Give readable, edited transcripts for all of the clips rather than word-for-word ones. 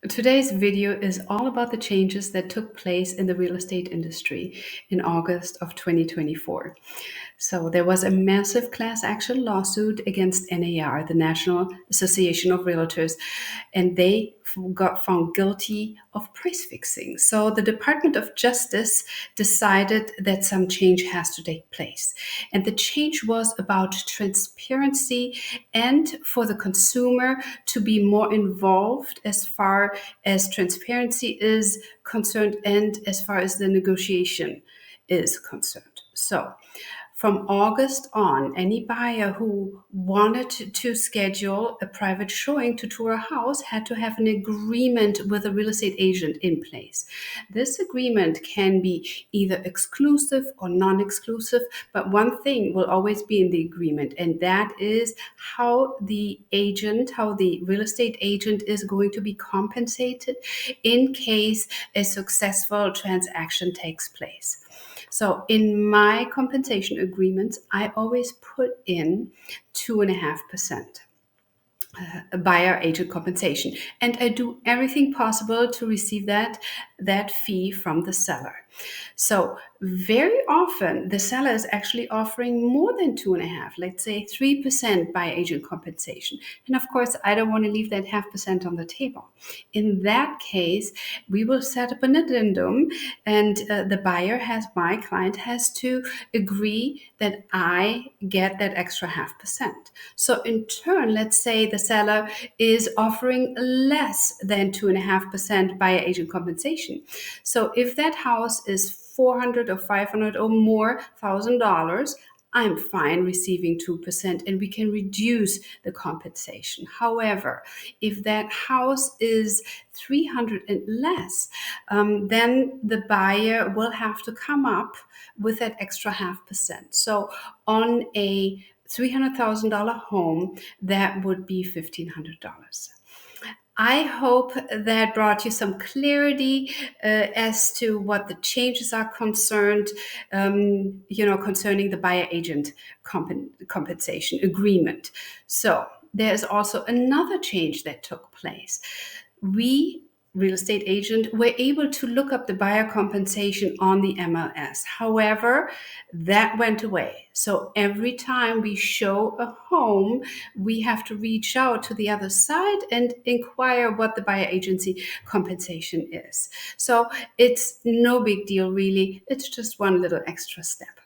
Today's video is all about the changes that took place in the real estate industry in August of 2024. So there was a massive class action lawsuit against NAR, the National Association of Realtors, and they got found guilty of price fixing. So the Department of Justice decided that some change has to take place. And the change was about transparency and for the consumer to be more involved as far as transparency is concerned and as far as the negotiation is concerned. So from August on, any buyer who wanted to schedule a private showing to tour a house had to have an agreement with a real estate agent in place. This agreement can be either exclusive or non-exclusive, but one thing will always be in the agreement, and that is how the real estate agent is going to be compensated in case a successful transaction takes place. So in my compensation agreements, I always put in 2.5% buyer agent compensation, and I do everything possible to receive that fee from the seller. So very often the seller is actually offering more than 2.5, let's say 3% buyer agent compensation, and of course I don't want to leave that 0.5% on the table. In that case, we will set up an addendum, and my client has to agree that I get that extra 0.5%. So in turn, let's say the seller is offering less than 2.5% buyer agent compensation. So if that house is $400 or $500 or more $1,000, I'm fine receiving 2% and we can reduce the compensation. However, if that house is 300 and less, then the buyer will have to come up with that extra 0.5%. So on a $300,000 home, that would be $1,500. I hope that brought you some clarity as to what the changes are concerned, concerning the buyer agent compensation agreement. So there's also another change that took place. We real estate agent were able to look up the buyer compensation on the MLS. However, that went away. So every time we show a home, we have to reach out to the other side and inquire what the buyer agency compensation is. So it's no big deal, really. It's just one little extra step.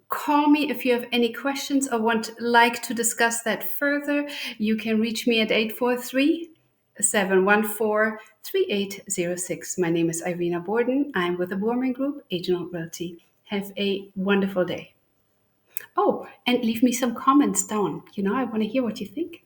Call me if you have any questions or like to discuss that further. You can reach me at 843-714-3806. My name is Irina Bordyn. I'm with the Borman Group, Agent Realty. Have a wonderful day. Oh, and leave me some comments down. I want to hear what you think.